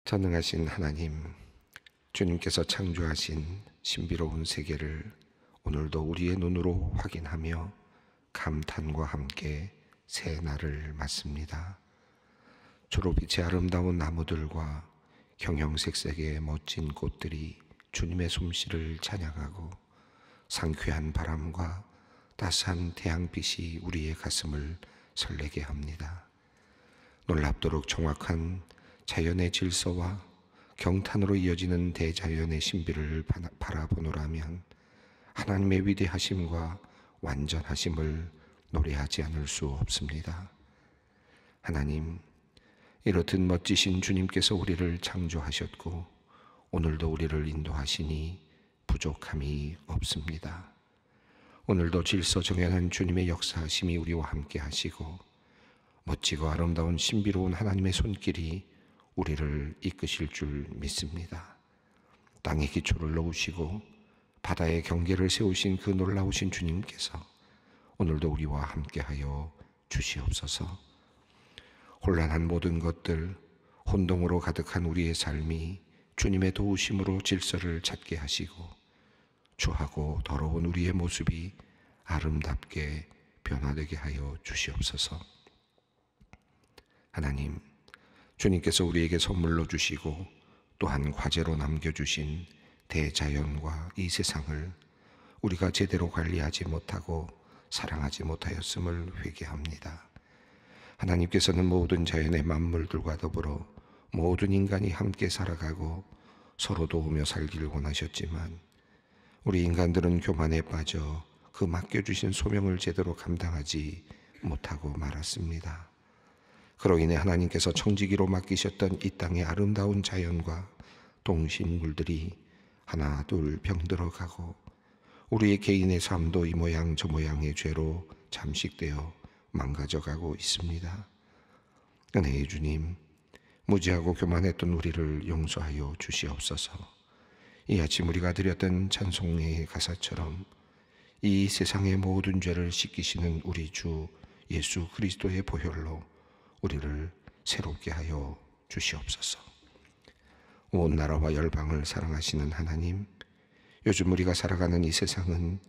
전능하신 하나님, 주님께서 창조하신 신비로운 세계를 오늘도 우리의 눈으로 확인하며 감탄과 함께 새 날을 맞습니다. 초록빛의 아름다운 나무들과 형형색색의 멋진 꽃들이 주님의 솜씨를 찬양하고 상쾌한 바람과 따스한 태양빛이 우리의 가슴을 설레게 합니다. 놀랍도록 정확한 자연의 질서와 경탄으로 이어지는 대자연의 신비를 바라보노라면 하나님의 위대하심과 완전하심을 노래하지 않을 수 없습니다. 하나님, 이렇듯 멋지신 주님께서 우리를 창조하셨고 오늘도 우리를 인도하시니 부족함이 없습니다. 오늘도 질서 정연한 주님의 역사하심이 우리와 함께 하시고 멋지고 아름다운 신비로운 하나님의 손길이 우리를 이끄실 줄 믿습니다. 땅의 기초를 놓으시고 바다의 경계를 세우신 그 놀라우신 주님께서 오늘도 우리와 함께하여 주시옵소서. 혼란한 모든 것들, 혼동으로 가득한 우리의 삶이 주님의 도우심으로 질서를 찾게 하시고 추하고 더러운 우리의 모습이 아름답게 변화되게 하여 주시옵소서. 하나님, 주님께서 우리에게 선물로 주시고 또한 과제로 남겨주신 대자연과 이 세상을 우리가 제대로 관리하지 못하고 사랑하지 못하였음을 회개합니다. 하나님께서는 모든 자연의 만물들과 더불어 모든 인간이 함께 살아가고 서로 도우며 살기를 원하셨지만 우리 인간들은 교만에 빠져 그 맡겨주신 소명을 제대로 감당하지 못하고 말았습니다. 그로 인해 하나님께서 청지기로 맡기셨던 이 땅의 아름다운 자연과 동식물들이 하나 둘 병들어가고 우리의 개인의 삶도 이 모양 저 모양의 죄로 잠식되어 망가져가고 있습니다. 은혜의 주님, 무지하고 교만했던 우리를 용서하여 주시옵소서. 이 아침 우리가 드렸던 찬송의 가사처럼 이 세상의 모든 죄를 씻기시는 우리 주 예수 그리스도의 보혈로 우리를 새롭게 하여 주시옵소서. 온 나라와 열방을 사랑하시는 하나님, 요즘 우리가 살아가는 이 세상은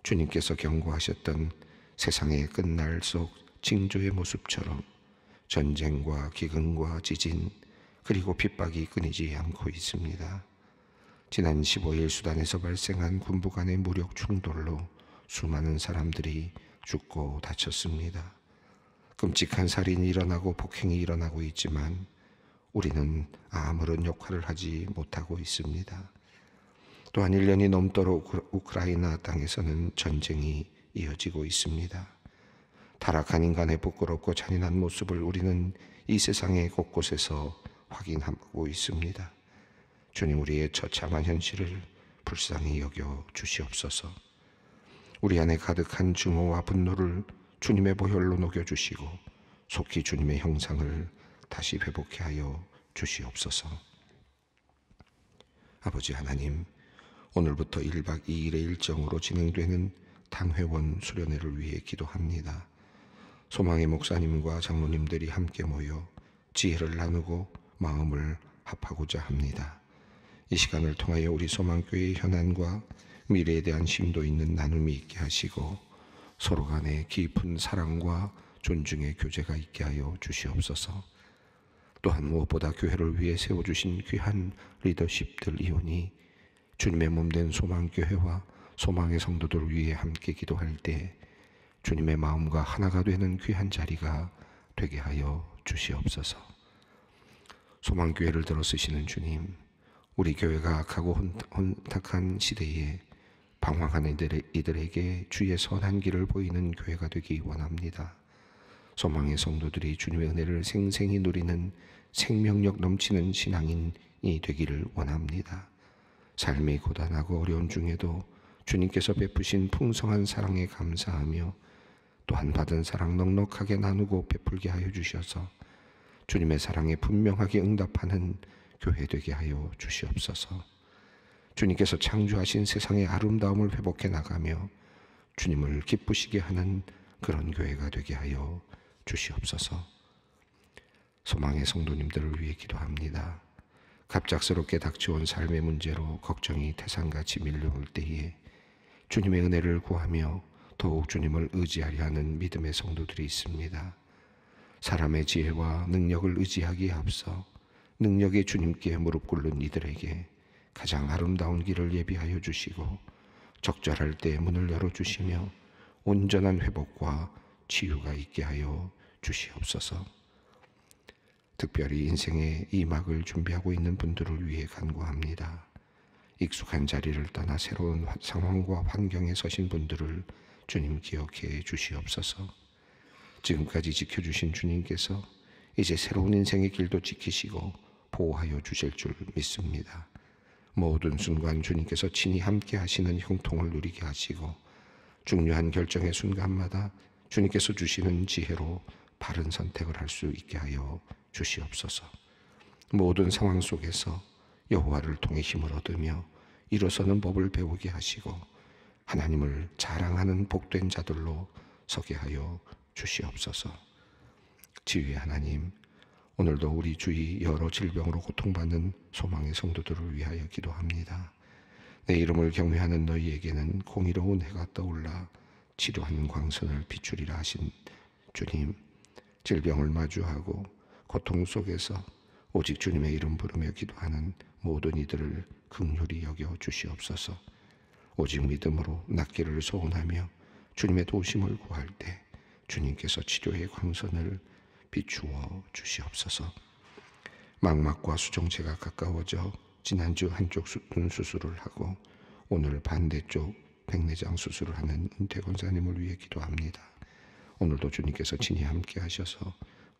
주님께서 경고하셨던 세상의 끝날 속 징조의 모습처럼 전쟁과 기근과 지진 그리고 핍박이 끊이지 않고 있습니다. 지난 15일 수단에서 발생한 군부 간의 무력 충돌로 수많은 사람들이 죽고 다쳤습니다. 끔찍한 살인이 일어나고 폭행이 일어나고 있지만 우리는 아무런 역할을 하지 못하고 있습니다. 또한 1년이 넘도록 우크라이나 땅에서는 전쟁이 이어지고 있습니다. 타락한 인간의 부끄럽고 잔인한 모습을 우리는 이 세상의 곳곳에서 확인하고 있습니다. 주님, 우리의 처참한 현실을 불쌍히 여겨 주시옵소서. 우리 안에 가득한 증오와 분노를 주님의 보혈로 녹여주시고 속히 주님의 형상을 다시 회복케 하여 주시옵소서. 아버지 하나님, 오늘부터 1박 2일의 일정으로 진행되는 당회원 수련회를 위해 기도합니다. 소망의 목사님과 장로님들이 함께 모여 지혜를 나누고 마음을 합하고자 합니다. 이 시간을 통하여 우리 소망교회의 현안과 미래에 대한 심도 있는 나눔이 있게 하시고 서로 간에 깊은 사랑과 존중의 교제가 있게 하여 주시옵소서. 또한 무엇보다 교회를 위해 세워주신 귀한 리더십들 이오니 주님의 몸된 소망교회와 소망의 성도들 위해 함께 기도할 때 주님의 마음과 하나가 되는 귀한 자리가 되게 하여 주시옵소서. 소망교회를 들어 쓰시는 주님, 우리 교회가 악하고 혼탁한 시대에 방황한 이들에게 주의 선한 길을 보이는 교회가 되기 원합니다. 소망의 성도들이 주님의 은혜를 생생히 누리는 생명력 넘치는 신앙인이 되기를 원합니다. 삶이 고단하고 어려운 중에도 주님께서 베푸신 풍성한 사랑에 감사하며 또한 받은 사랑 넉넉하게 나누고 베풀게 하여 주셔서 주님의 사랑에 분명하게 응답하는 교회 되게 하여 주시옵소서. 주님께서 창조하신 세상의 아름다움을 회복해 나가며 주님을 기쁘시게 하는 그런 교회가 되게 하여 주시옵소서. 소망의 성도님들을 위해 기도합니다. 갑작스럽게 닥쳐온 삶의 문제로 걱정이 태산같이 밀려올 때에 주님의 은혜를 구하며 더욱 주님을 의지하려 하는 믿음의 성도들이 있습니다. 사람의 지혜와 능력을 의지하기에 앞서 능력의 주님께 무릎 꿇는 이들에게 가장 아름다운 길을 예비하여 주시고 적절할 때 문을 열어주시며 온전한 회복과 치유가 있게 하여 주시옵소서. 특별히 인생의 이 막을 준비하고 있는 분들을 위해 간구합니다. 익숙한 자리를 떠나 새로운 상황과 환경에 서신 분들을 주님 기억해 주시옵소서. 지금까지 지켜주신 주님께서 이제 새로운 인생의 길도 지키시고 보호하여 주실 줄 믿습니다. 모든 순간 주님께서 친히 함께 하시는 형통을 누리게 하시고 중요한 결정의 순간마다 주님께서 주시는 지혜로 바른 선택을 할 수 있게 하여 주시옵소서. 모든 상황 속에서 여호와를 통해 힘을 얻으며 일어서는 법을 배우게 하시고 하나님을 자랑하는 복된 자들로 서게 하여 주시옵소서. 지휘의 하나님, 오늘도 우리 주위 여러 질병으로 고통받는 소망의 성도들을 위하여 기도합니다. 내 이름을 경외하는 너희에게는 공의로운 해가 떠올라 치료하는 광선을 비추리라 하신 주님, 질병을 마주하고 고통 속에서 오직 주님의 이름 부르며 기도하는 모든 이들을 긍휼히 여겨 주시옵소서. 오직 믿음으로 낫기를 소원하며 주님의 도우심을 구할 때 주님께서 치료의 광선을 비추어 주시옵소서. 망막과 수정체가 가까워져 지난주 한쪽 눈 수술을 하고 오늘 반대쪽 백내장 수술을 하는 은퇴 권사님을 위해 기도합니다. 오늘도 주님께서 친히 함께 하셔서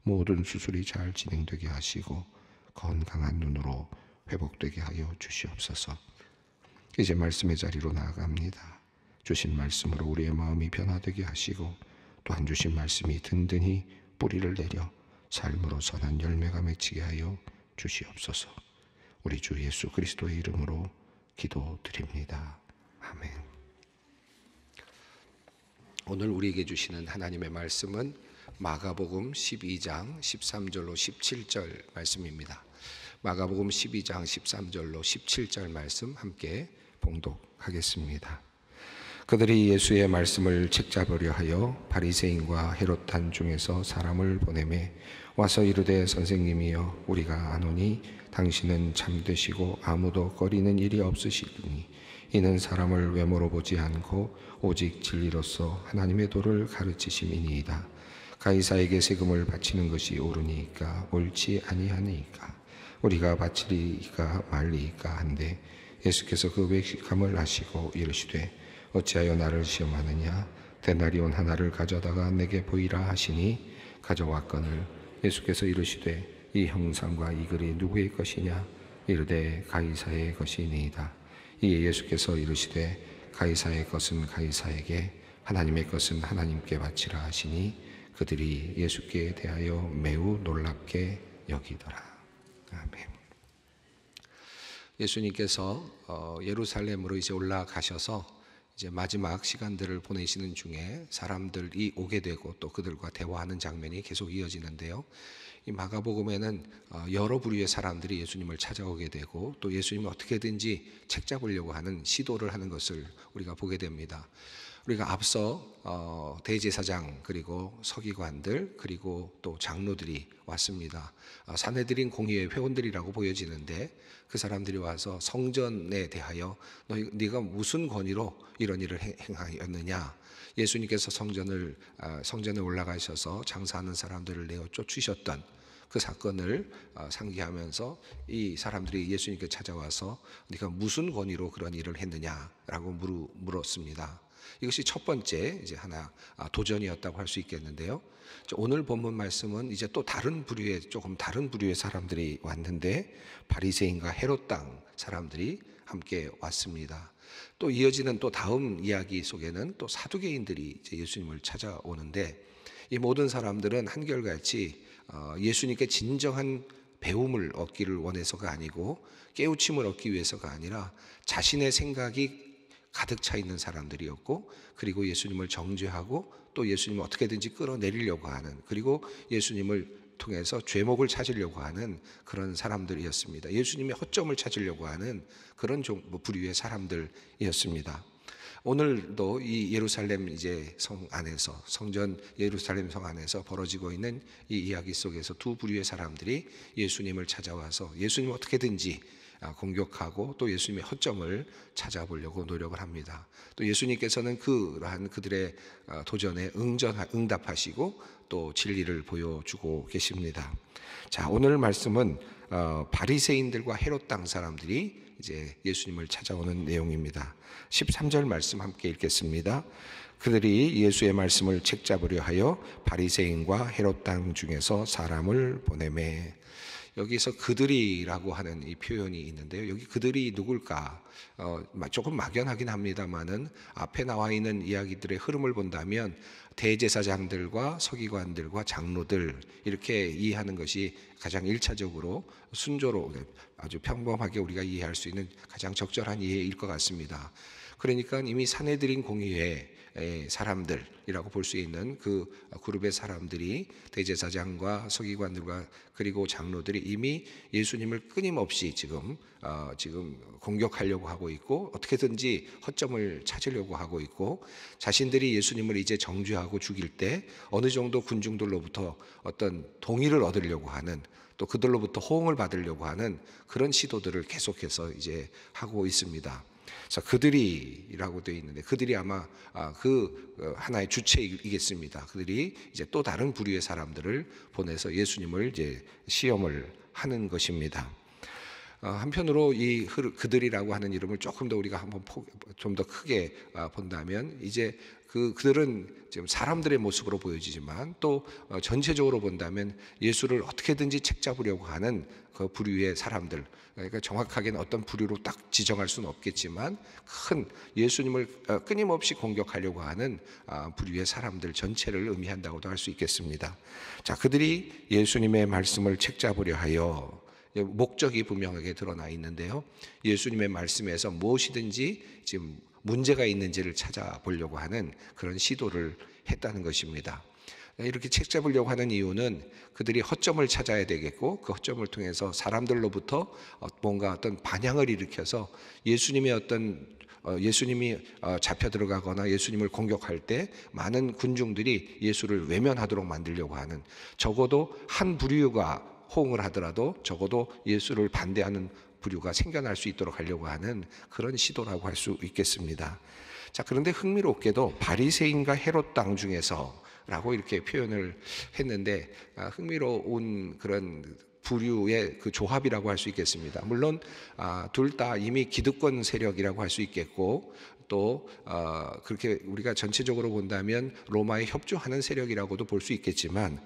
모든 수술이 잘 진행되게 하시고 건강한 눈으로 회복되게 하여 주시옵소서. 이제 말씀의 자리로 나아갑니다. 주신 말씀으로 우리의 마음이 변화되게 하시고 또한 주신 말씀이 든든히 뿌리를 내려 삶으로 선한 열매가 맺히게 하여 주시옵소서. 우리 주 예수 그리스도의 이름으로 기도드립니다. 아멘. 오늘 우리에게 주시는 하나님의 말씀은 마가복음 12장 13절로 17절 말씀입니다. 마가복음 12장 13절로 17절 말씀 함께 봉독하겠습니다. 그들이 예수의 말씀을 책잡으려 하여 바리새인과 헤롯한 중에서 사람을 보내매 와서 이르되 선생님이여 우리가 아노니 당신은 참되시고 아무도 꺼리는 일이 없으시니 이는 사람을 외모로 보지 않고 오직 진리로서 하나님의 도를 가르치심이니이다. 가이사에게 세금을 바치는 것이 옳으니까 옳지 아니하니까 우리가 바치리이까 말리이까 한데 예수께서 그 외식함을 아시고 이르시되 어찌하여 나를 시험하느냐 데나리온 하나를 가져다가 내게 보이라 하시니 가져왔거늘 예수께서 이르시되 이 형상과 이 글이 누구의 것이냐 이르되 가이사의 것이니이다. 이에 예수께서 이르시되 가이사의 것은 가이사에게 하나님의 것은 하나님께 바치라 하시니 그들이 예수께 대하여 매우 놀랍게 여기더라. 아멘. 예수님께서 예루살렘으로 이제 올라가셔서 이제 마지막 시간들을 보내시는 중에 사람들이 오게 되고 또 그들과 대화하는 장면이 계속 이어지는데요. 이 마가복음에는 여러 부류의 사람들이 예수님을 찾아오게 되고 또 예수님을 어떻게든지 책잡으려고 하는 시도를 하는 것을 우리가 보게 됩니다. 우리가 앞서 대제사장 그리고 서기관들 그리고 또 장로들이 왔습니다. 산헤드린 공의회 회원들이라고 보여지는데 그 사람들이 와서 성전에 대하여 네가 무슨 권위로 이런 일을 행하였느냐, 예수님께서 성전에 올라가셔서 장사하는 사람들을 내어 쫓으셨던 그 사건을 상기하면서 이 사람들이 예수님께 찾아와서 네가 무슨 권위로 그런 일을 했느냐라고 물었습니다. 이것이 첫 번째 이제 하나 도전이었다고 할 수 있겠는데요. 오늘 본문 말씀은 이제 또 조금 다른 부류의 사람들이 왔는데 바리새인과 헤롯 당 사람들이 함께 왔습니다. 또 이어지는 또 다음 이야기 속에는 또 사두개인들이 이제 예수님을 찾아오는데 이 모든 사람들은 한결같이 예수님께 진정한 배움을 얻기를 원해서가 아니고 깨우침을 얻기 위해서가 아니라 자신의 생각이 가득 차 있는 사람들이었고 그리고 예수님을 정죄하고 또 예수님을 어떻게든지 끌어내리려고 하는 그리고 예수님을 통해서 죄목을 찾으려고 하는 그런 사람들이었습니다. 예수님의 허점을 찾으려고 하는 그런 부류의 사람들이었습니다. 오늘도 이 예루살렘 이제 성 안에서, 성전 예루살렘 성 안에서 벌어지고 있는 이 이야기 속에서 두 부류의 사람들이 예수님을 찾아와서 예수님을 어떻게든지 공격하고 또 예수님의 허점을 찾아보려고 노력을 합니다. 또 예수님께서는 그러한 그들의 도전에 응답하시고 또 진리를 보여주고 계십니다. 자, 오늘 말씀은 바리새인들과 헤롯 땅 사람들이 이제 예수님을 찾아오는 내용입니다. 13절 말씀 함께 읽겠습니다. 그들이 예수의 말씀을 책잡으려 하여 바리새인과 헤롯 땅 중에서 사람을 보내매. 여기서 그들이라고 하는 이 표현이 있는데요. 여기 그들이 누굴까? 조금 막연하긴 합니다만은 앞에 나와 있는 이야기들의 흐름을 본다면 대제사장들과 서기관들과 장로들 이렇게 이해하는 것이 가장 1차적으로 순조로 아주 평범하게 우리가 이해할 수 있는 가장 적절한 이해일 것 같습니다. 그러니까 이미 산헤드린 공의회 사람들이라고 볼 수 있는 그 그룹의 사람들이 대제사장과 서기관들과 그리고 장로들이 이미 예수님을 끊임없이 지금 공격하려고 하고 있고 어떻게든지 허점을 찾으려고 하고 있고 자신들이 예수님을 이제 정죄하고 죽일 때 어느 정도 군중들로부터 어떤 동의를 얻으려고 하는 또 그들로부터 호응을 받으려고 하는 그런 시도들을 계속해서 이제 하고 있습니다. 그래서 그들이라고 되어 있는데 그들이 아마 그 하나의 주체이겠습니다. 그들이 이제 또 다른 부류의 사람들을 보내서 예수님을 이제 시험을 하는 것입니다. 한편으로 이 그들이라고 하는 이름을 조금 더 우리가 한번 좀 더 크게 본다면 이제 그들은 지금 사람들의 모습으로 보여지지만 또 전체적으로 본다면 예수를 어떻게든지 책잡으려고 하는 그 부류의 사람들, 그러니까 정확하게는 어떤 부류로 딱 지정할 수는 없겠지만 큰 예수님을 끊임없이 공격하려고 하는 부류의 사람들 전체를 의미한다고도 할 수 있겠습니다. 자, 그들이 예수님의 말씀을 책잡으려 하여 목적이 분명하게 드러나 있는데요. 예수님의 말씀에서 무엇이든지 지금 문제가 있는지를 찾아보려고 하는 그런 시도를 했다는 것입니다. 이렇게 책잡으려고 하는 이유는 그들이 허점을 찾아야 되겠고 그 허점을 통해서 사람들로부터 뭔가 어떤 반향을 일으켜서 예수님이 잡혀 들어가거나 예수님을 공격할 때 많은 군중들이 예수를 외면하도록 만들려고 하는, 적어도 한 부류가 호응을 하더라도 적어도 예수를 반대하는 부류가 생겨날 수 있도록 하려고 하는 그런 시도라고 할 수 있겠습니다. 자, 그런데 흥미롭게도 바리새인과 헤롯 땅 중에서라고 이렇게 표현을 했는데 흥미로운 그런 부류의 그 조합이라고 할 수 있겠습니다. 물론 둘 다 이미 기득권 세력이라고 할 수 있겠고 또 그렇게 우리가 전체적으로 본다면 로마에 협조하는 세력이라고도 볼 수 있겠지만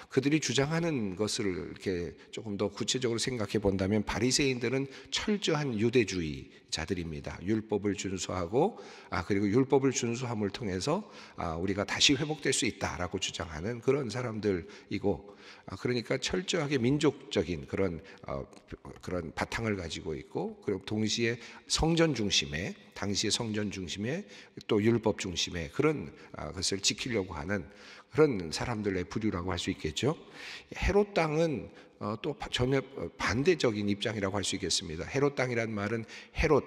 그들이 주장하는 것을 이렇게 조금 더 구체적으로 생각해 본다면 바리새인들은 철저한 유대주의자들입니다. 율법을 준수하고 그리고 율법을 준수함을 통해서 우리가 다시 회복될 수 있다라고 주장하는 그런 사람들이고 그러니까 철저하게 민족적인 그런 바탕을 가지고 있고 그리고 동시에 성전 중심의 당시의 성전 중심의 또 율법 중심의 그런 것을 지키려고 하는 그런 사람들의 부류라고 할 수 있겠죠. 헤롯 땅은 또 전혀 반대적인 입장이라고 할 수 있겠습니다. 헤롯 땅이란 말은 헤롯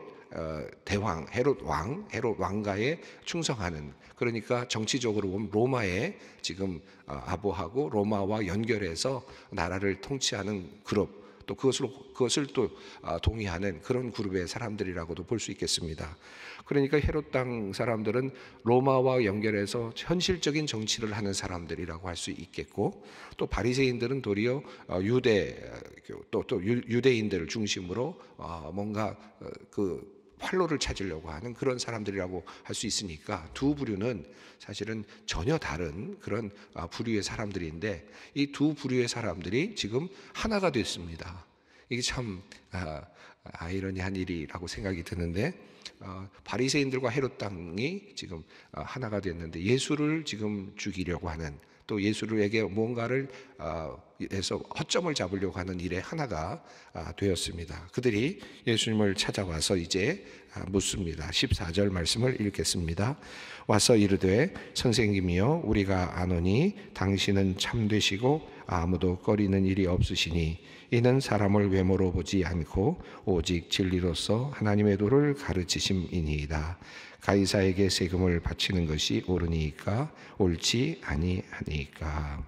대왕, 헤롯 왕가에 충성하는, 그러니까 정치적으로 보면 로마에 지금 아부하고 로마와 연결해서 나라를 통치하는 그룹, 또 그것을 또 동의하는 그런 그룹의 사람들이라고도 볼 수 있겠습니다. 그러니까 헤롯 땅 사람들은 로마와 연결해서 현실적인 정치를 하는 사람들이라고 할 수 있겠고, 또 바리새인들은 도리어 유대인들을 중심으로 뭔가 그 활로를 찾으려고 하는 그런 사람들이라고 할 수 있으니까 두 부류는 사실은 전혀 다른 그런 부류의 사람들인데 이 두 부류의 사람들이 지금 하나가 됐습니다. 이게 참 아이러니한 일이라고 생각이 드는데 바리새인들과 헤롯 땅이 지금 하나가 됐는데 예수를 지금 죽이려고 하는, 또 예수에게 뭔가를 에서 허점을 잡으려고 하는 일의 하나가 되었습니다. 그들이 예수님을 찾아와서 이제 묻습니다. 14절 말씀을 읽겠습니다. 와서 이르되 선생님이여 우리가 아노니 당신은 참되시고 아무도 꺼리는 일이 없으시니 이는 사람을 외모로 보지 않고 오직 진리로서 하나님의 도를 가르치심이니이다. 가이사에게 세금을 바치는 것이 옳으니까 옳지 아니하니까.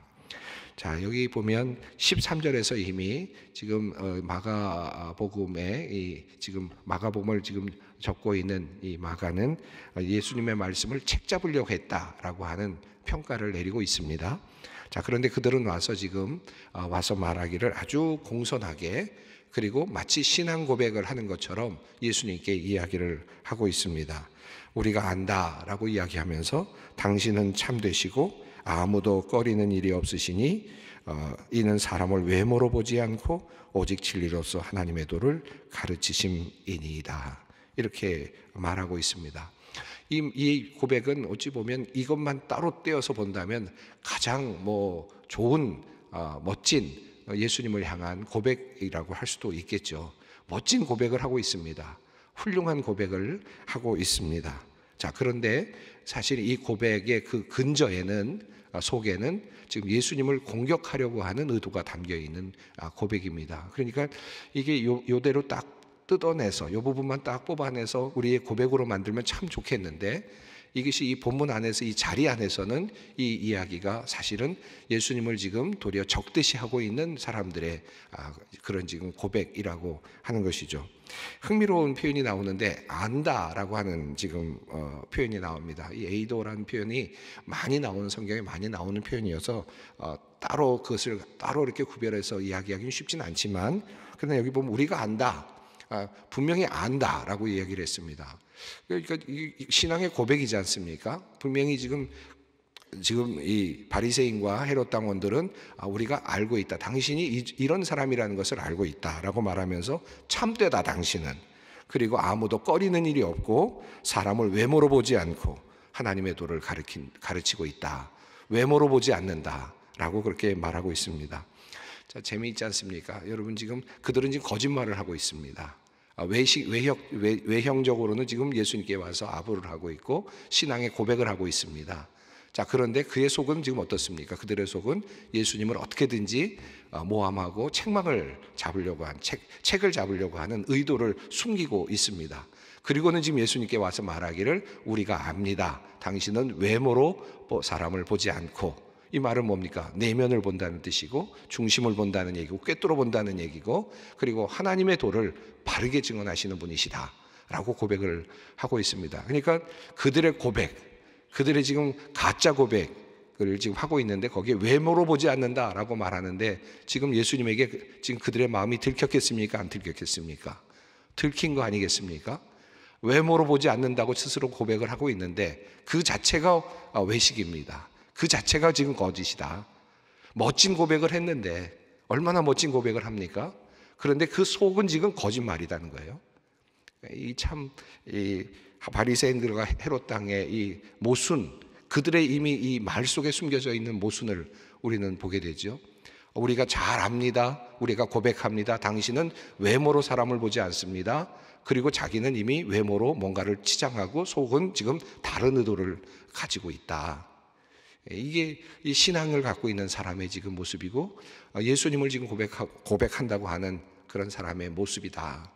자, 여기 보면 13절에서 이미 지금 마가복음에 지금 마가복음을 지금 적고 있는 이 마가는 예수님의 말씀을 책 잡으려고 했다라고 하는 평가를 내리고 있습니다. 자, 그런데 그들은 와서 지금 와서 말하기를 아주 공손하게 그리고 마치 신앙 고백을 하는 것처럼 예수님께 이야기를 하고 있습니다. 우리가 안다라고 이야기하면서 당신은 참되시고 아무도 꺼리는 일이 없으시니 이는 사람을 외모로 보지 않고 오직 진리로서 하나님의 도를 가르치심이니이다. 이렇게 말하고 있습니다. 이 고백은 어찌 보면 이것만 따로 떼어서 본다면 가장 좋은 멋진 예수님을 향한 고백이라고 할 수도 있겠죠. 멋진 고백을 하고 있습니다. 훌륭한 고백을 하고 있습니다. 자, 그런데 사실 이 고백의 그 근저에는 속에는 지금 예수님을 공격하려고 하는 의도가 담겨 있는 고백입니다. 그러니까 이게 요대로 딱 뜯어내서 이 부분만 딱 뽑아내서 우리의 고백으로 만들면 참 좋겠는데 이것이 이 본문 안에서 이 자리 안에서는 이 이야기가 사실은 예수님을 지금 도리어 적대시하고 있는 사람들의 그런 지금 고백이라고 하는 것이죠. 흥미로운 표현이 나오는데 안다라고 하는 지금 표현이 나옵니다. 이 에이도라는 표현이 많이 나오는 성경에 많이 나오는 표현이어서 따로 그것을 따로 이렇게 구별해서 이야기하기는 쉽지는 않지만 그러나 여기 보면 우리가 안다. 분명히 안다라고 이야기를 했습니다. 그러니까 신앙의 고백이지 않습니까? 분명히 지금 이 바리새인과 헤롯 당원들은 우리가 알고 있다. 당신이 이런 사람이라는 것을 알고 있다라고 말하면서 참되다 당신은. 그리고 아무도 꺼리는 일이 없고 사람을 외모로 보지 않고 하나님의 도를 가르치고 있다. 외모로 보지 않는다라고 그렇게 말하고 있습니다. 자, 재미있지 않습니까? 여러분 지금 그들은 지금 거짓말을 하고 있습니다. 외형적으로는 지금 예수님께 와서 아부를 하고 있고 신앙의 고백을 하고 있습니다. 자, 그런데 그의 속은 지금 어떻습니까? 그들의 속은 예수님을 어떻게든지 모함하고 책망을 잡으려고 책을 잡으려고 하는 의도를 숨기고 있습니다. 그리고는 지금 예수님께 와서 말하기를 우리가 압니다. 당신은 외모로 사람을 보지 않고, 이 말은 뭡니까? 내면을 본다는 뜻이고 중심을 본다는 얘기고 꿰뚫어 본다는 얘기고 그리고 하나님의 도를 바르게 증언하시는 분이시다 라고 고백을 하고 있습니다. 그러니까 그들의 고백, 그들의 지금 가짜 고백을 지금 하고 있는데 거기에 외모로 보지 않는다라고 말하는데 지금 예수님에게 지금 그들의 마음이 들켰겠습니까? 안 들켰겠습니까? 들킨 거 아니겠습니까? 외모로 보지 않는다고 스스로 고백을 하고 있는데 그 자체가 외식입니다. 그 자체가 지금 거짓이다. 멋진 고백을 했는데 얼마나 멋진 고백을 합니까? 그런데 그 속은 지금 거짓말이라는 거예요. 이 바리새인들과 헤롯 당의 이 모순, 그들의 이미 이 말 속에 숨겨져 있는 모순을 우리는 보게 되죠. 우리가 잘 압니다. 우리가 고백합니다. 당신은 외모로 사람을 보지 않습니다. 그리고 자기는 이미 외모로 뭔가를 치장하고 속은 지금 다른 의도를 가지고 있다. 이게 이 신앙을 갖고 있는 사람의 지금 모습이고 예수님을 지금 고백한다고 하는 그런 사람의 모습이다.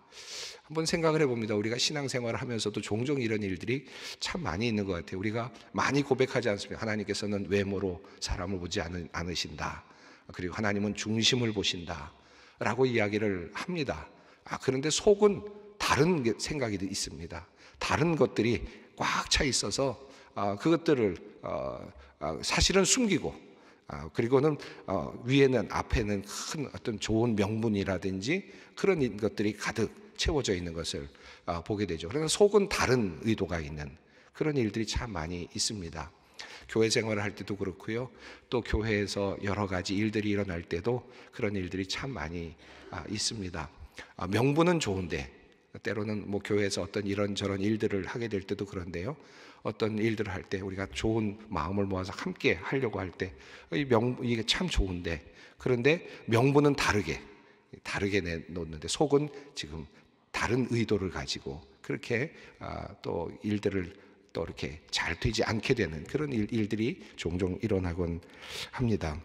한번 생각을 해봅니다. 우리가 신앙생활을 하면서도 종종 이런 일들이 참 많이 있는 것 같아요. 우리가 많이 고백하지 않습니까? 하나님께서는 외모로 사람을 보지 않으신다. 그리고 하나님은 중심을 보신다 라고 이야기를 합니다. 그런데 속은 다른 생각이 있습니다. 다른 것들이 꽉 차 있어서 그것들을 사실은 숨기고 그리고는 위에는 앞에는 큰 어떤 좋은 명분이라든지 그런 것들이 가득 채워져 있는 것을 보게 되죠. 그러나 속은 다른 의도가 있는 그런 일들이 참 많이 있습니다. 교회 생활을 할 때도 그렇고요. 또 교회에서 여러 가지 일들이 일어날 때도 그런 일들이 참 많이 있습니다. 명분은 좋은데 때로는 뭐 교회에서 어떤 이런저런 일들을 하게 될 때도 그런데요, 어떤 일들을 할 때 우리가 좋은 마음을 모아서 함께 하려고 할 때 이게 참 좋은데, 그런데 명분은 다르게 내놓는데 속은 지금 다른 의도를 가지고 그렇게 또 일들을 또 이렇게 잘 되지 않게 되는 그런 일들이 종종 일어나곤 합니다.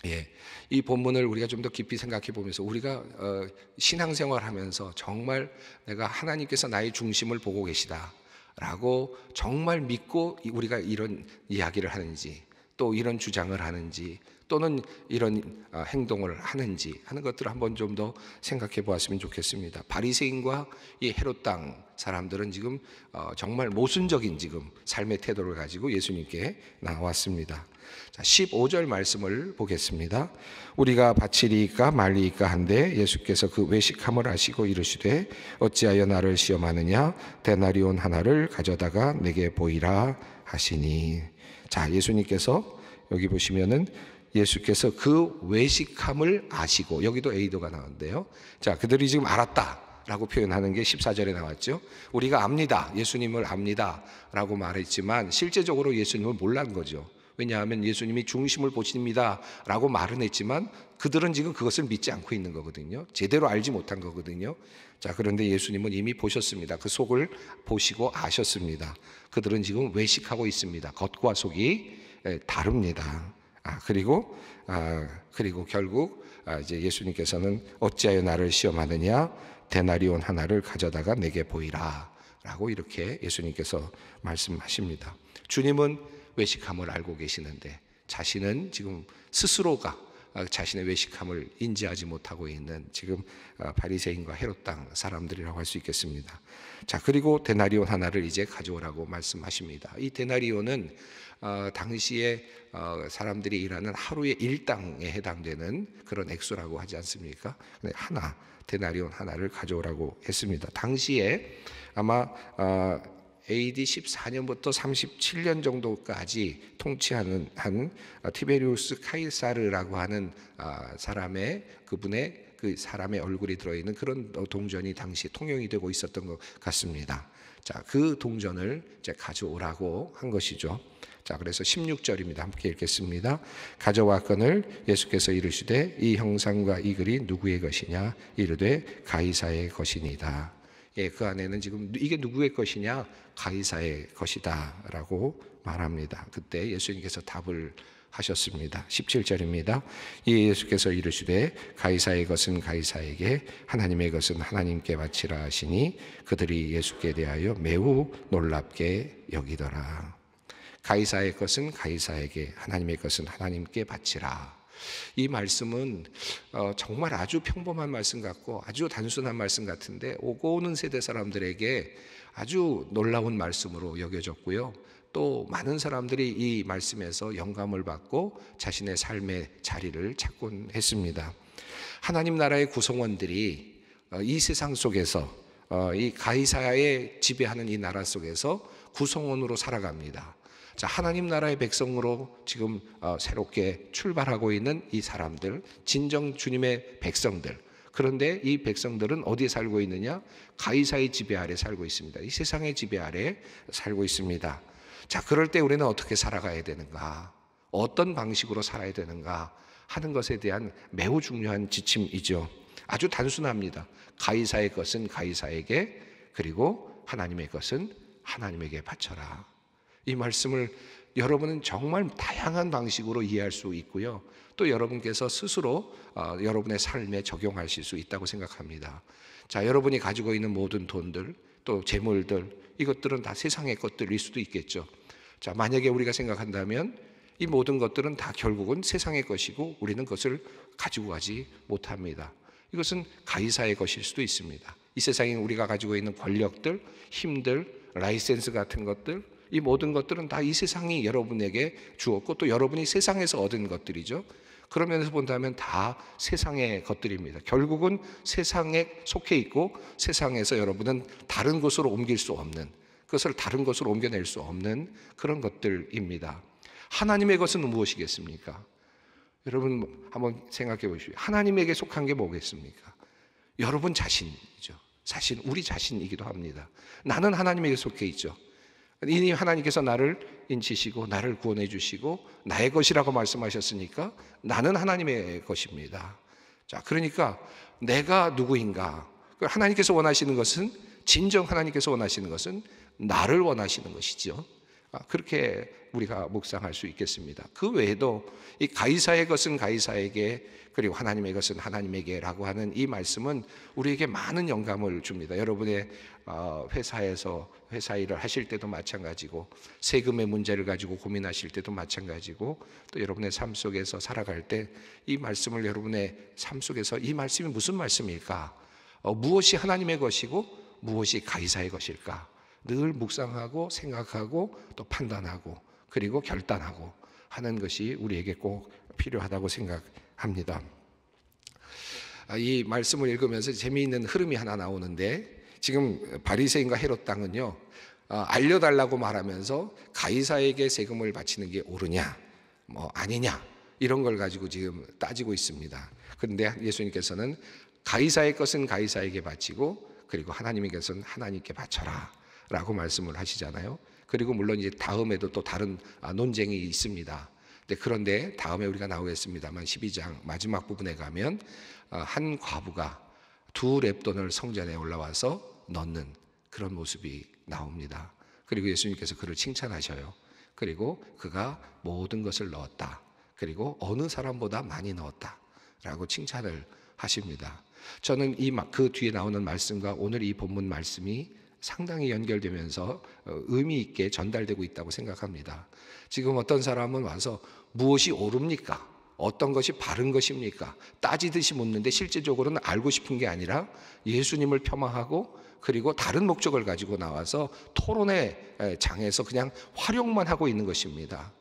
예, 이 본문을 우리가 좀 더 깊이 생각해 보면서 우리가 신앙생활하면서 정말 내가 하나님께서 나의 중심을 보고 계시다라고 정말 믿고 우리가 이런 이야기를 하는지, 또 이런 주장을 하는지, 또는 이런 행동을 하는지 하는 것들을 한번 좀 더 생각해 보았으면 좋겠습니다. 바리새인과 이 헤롯 땅 사람들은 지금 정말 모순적인 지금 삶의 태도를 가지고 예수님께 나왔습니다. 자, 15절 말씀을 보겠습니다. 우리가 바치리이까 말리이까 한데 예수께서 그 외식함을 아시고 이르시되 어찌하여 나를 시험하느냐, 데나리온 하나를 가져다가 내게 보이라 하시니. 자, 예수님께서 여기 보시면은 예수께서 그 외식함을 아시고, 여기도 에이도가 나오는데요. 자, 그들이 지금 알았다라고 표현하는 게 14절에 나왔죠. 우리가 압니다, 예수님을 압니다 라고 말했지만 실제적으로 예수님을 몰란 거죠. 왜냐하면 예수님이 중심을 보십니다 라고 말은 했지만 그들은 지금 그것을 믿지 않고 있는 거거든요. 제대로 알지 못한 거거든요. 자, 그런데 예수님은 이미 보셨습니다. 그 속을 보시고 아셨습니다. 그들은 지금 외식하고 있습니다. 겉과 속이 다릅니다. 그리고 결국 이제 예수님께서는 어찌하여 나를 시험하느냐, 데나리온 하나를 가져다가 내게 보이라 라고 이렇게 예수님께서 말씀하십니다. 주님은 외식함을 알고 계시는데 자신은 지금 스스로가 자신의 외식함을 인지하지 못하고 있는 지금 바리새인과 헤롯 땅 사람들이라고 할 수 있겠습니다. 자, 그리고 데나리온 하나를 이제 가져오라고 말씀하십니다. 이 데나리온은 당시에 사람들이 일하는 하루의 일당에 해당되는 그런 액수라고 하지 않습니까? 데나리온 하나를 가져오라고 했습니다. 당시에 아마 AD 14년부터 37년 정도까지 통치하는 티베리우스 카이사르라고 하는 그분의 그 사람의 얼굴이 들어있는 그런 동전이 당시 통용이 되고 있었던 것 같습니다. 자, 그 동전을 이제 가져오라고 한 것이죠. 자, 그래서 16절입니다. 함께 읽겠습니다. 가져왔거늘 예수께서 이르시되 이 형상과 이 글이 누구의 것이냐, 이르되 가이사의 것이니이다. 예, 그 안에는 지금 이게 누구의 것이냐, 가이사의 것이다 라고 말합니다. 그때 예수님께서 답을 하셨습니다. 17절입니다. 이 예수께서 이르시되 가이사의 것은 가이사에게, 하나님의 것은 하나님께 바치라 하시니 그들이 예수께 대하여 매우 놀랍게 여기더라. 가이사의 것은 가이사에게, 하나님의 것은 하나님께 바치라. 이 말씀은 정말 아주 평범한 말씀 같고 아주 단순한 말씀 같은데 오고 오는 세대 사람들에게 아주 놀라운 말씀으로 여겨졌고요. 또 많은 사람들이 이 말씀에서 영감을 받고 자신의 삶의 자리를 찾곤 했습니다. 하나님 나라의 구성원들이 이 세상 속에서 이 가이사의 지배하는 이 나라 속에서 구성원으로 살아갑니다. 자, 하나님 나라의 백성으로 지금 새롭게 출발하고 있는 이 사람들, 진정 주님의 백성들. 그런데 이 백성들은 어디에 살고 있느냐? 가이사의 지배 아래 살고 있습니다. 이 세상의 지배 아래 살고 있습니다. 자, 그럴 때 우리는 어떻게 살아가야 되는가? 어떤 방식으로 살아야 되는가? 하는 것에 대한 매우 중요한 지침이죠. 아주 단순합니다. 가이사의 것은 가이사에게, 그리고 하나님의 것은 하나님에게 바쳐라. 이 말씀을 여러분은 정말 다양한 방식으로 이해할 수 있고요. 또 여러분께서 스스로 여러분의 삶에 적용하실 수 있다고 생각합니다. 자, 여러분이 가지고 있는 모든 돈들, 또 재물들, 이것들은 다 세상의 것들일 수도 있겠죠. 자, 만약에 우리가 생각한다면 이 모든 것들은 다 결국은 세상의 것이고 우리는 그것을 가지고 가지 못합니다. 이것은 가이사의 것일 수도 있습니다. 이 세상에 우리가 가지고 있는 권력들, 힘들, 라이센스 같은 것들, 이 모든 것들은 다 이 세상이 여러분에게 주었고 또 여러분이 세상에서 얻은 것들이죠. 그런 면에서 본다면 다 세상의 것들입니다. 결국은 세상에 속해 있고 세상에서 여러분은 다른 곳으로 옮길 수 없는, 그것을 다른 곳으로 옮겨낼 수 없는 그런 것들입니다. 하나님의 것은 무엇이겠습니까? 여러분 한번 생각해 보십시오. 하나님에게 속한 게 뭐겠습니까? 여러분 자신이죠. 사실 우리 자신이기도 합니다. 나는 하나님에게 속해 있죠. 이미 하나님께서 나를 인치시고 나를 구원해 주시고 나의 것이라고 말씀하셨으니까 나는 하나님의 것입니다. 자, 그러니까 내가 누구인가? 하나님께서 원하시는 것은, 진정 하나님께서 원하시는 것은 나를 원하시는 것이죠. 그렇게 우리가 묵상할 수 있겠습니다. 그 외에도 이 가이사의 것은 가이사에게, 그리고 하나님의 것은 하나님에게라고 하는 이 말씀은 우리에게 많은 영감을 줍니다. 여러분의 회사에서 회사 일을 하실 때도 마찬가지고, 세금의 문제를 가지고 고민하실 때도 마찬가지고, 또 여러분의 삶 속에서 살아갈 때 이 말씀을, 여러분의 삶 속에서 이 말씀이 무슨 말씀일까? 무엇이 하나님의 것이고 무엇이 가이사의 것일까? 늘 묵상하고 생각하고 또 판단하고 그리고 결단하고 하는 것이 우리에게 꼭 필요하다고 생각합니다. 이 말씀을 읽으면서 재미있는 흐름이 하나 나오는데, 지금 바리새인과 헤롯 당은요, 알려달라고 말하면서 가이사에게 세금을 바치는 게 옳으냐 아니냐 이런 걸 가지고 지금 따지고 있습니다. 그런데 예수님께서는 가이사의 것은 가이사에게 바치고 그리고 하나님의 것은 하나님께 바쳐라 라고 말씀을 하시잖아요. 그리고 물론 이제 다음에도 또 다른 논쟁이 있습니다. 그런데 다음에 우리가 나오겠습니다만 12장 마지막 부분에 가면 한 과부가 2렙돈을 성전에 올라와서 넣는 그런 모습이 나옵니다. 그리고 예수님께서 그를 칭찬하셔요. 그리고 그가 모든 것을 넣었다. 그리고 어느 사람보다 많이 넣었다 라고 칭찬을 하십니다. 저는 그 뒤에 나오는 말씀과 오늘 이 본문 말씀이 상당히 연결되면서 의미 있게 전달되고 있다고 생각합니다. 지금 어떤 사람은 와서 무엇이 옳습니까? 어떤 것이 바른 것입니까? 따지듯이 묻는데 실제적으로는 알고 싶은 게 아니라 예수님을 폄하하고 그리고 다른 목적을 가지고 나와서 토론의 장에서 그냥 활용만 하고 있는 것입니다.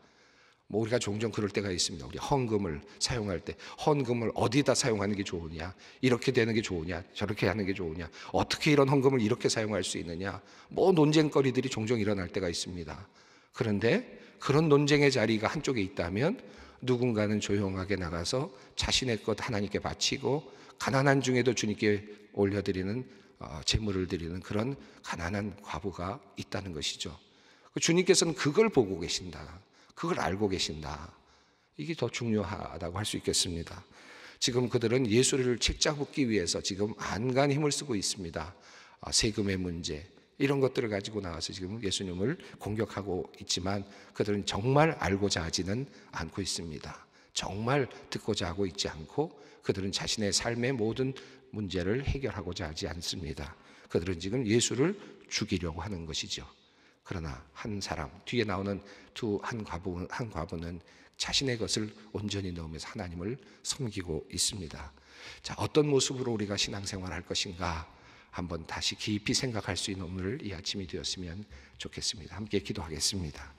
우리가 종종 그럴 때가 있습니다. 우리 헌금을 사용할 때 헌금을 어디다 사용하는 게 좋으냐, 이렇게 되는 게 좋으냐, 저렇게 하는 게 좋으냐, 어떻게 이런 헌금을 이렇게 사용할 수 있느냐, 논쟁거리들이 종종 일어날 때가 있습니다. 그런데 그런 논쟁의 자리가 한쪽에 있다면 누군가는 조용하게 나가서 자신의 것 하나님께 바치고 가난한 중에도 주님께 올려드리는 제물을 드리는 그런 가난한 과부가 있다는 것이죠. 주님께서는 그걸 보고 계신다. 그걸 알고 계신다. 이게 더 중요하다고 할 수 있겠습니다. 지금 그들은 예수를 책잡기 위해서 지금 안간히 힘을 쓰고 있습니다. 세금의 문제 이런 것들을 가지고 나와서 지금 예수님을 공격하고 있지만 그들은 정말 알고자 하지는 않고 있습니다. 정말 듣고자 하고 있지 않고 그들은 자신의 삶의 모든 문제를 해결하고자 하지 않습니다. 그들은 지금 예수를 죽이려고 하는 것이죠. 그러나 한 사람, 뒤에 나오는 한 과부는 자신의 것을 온전히 넣으면서 하나님을 섬기고 있습니다. 자, 어떤 모습으로 우리가 신앙생활 할 것인가 한번 다시 깊이 생각할 수 있는 오늘 이 아침이 되었으면 좋겠습니다. 함께 기도하겠습니다.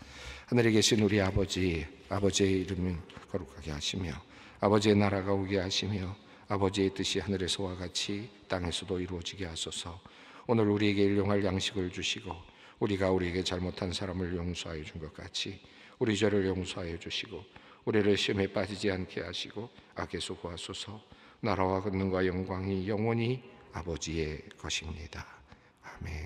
하늘에 계신 우리 아버지, 아버지의 이름을 거룩하게 하시며 아버지의 나라가 오게 하시며 아버지의 뜻이 하늘에서와 같이 땅에서도 이루어지게 하소서. 오늘 우리에게 일용할 양식을 주시고 우리가 우리에게 잘못한 사람을 용서하여 준 것 같이 우리 죄를 용서하여 주시고 우리를 시험에 빠지지 않게 하시고 악에서 구하소서. 나라와 권능과 영광이 영원히 아버지의 것입니다. 아멘.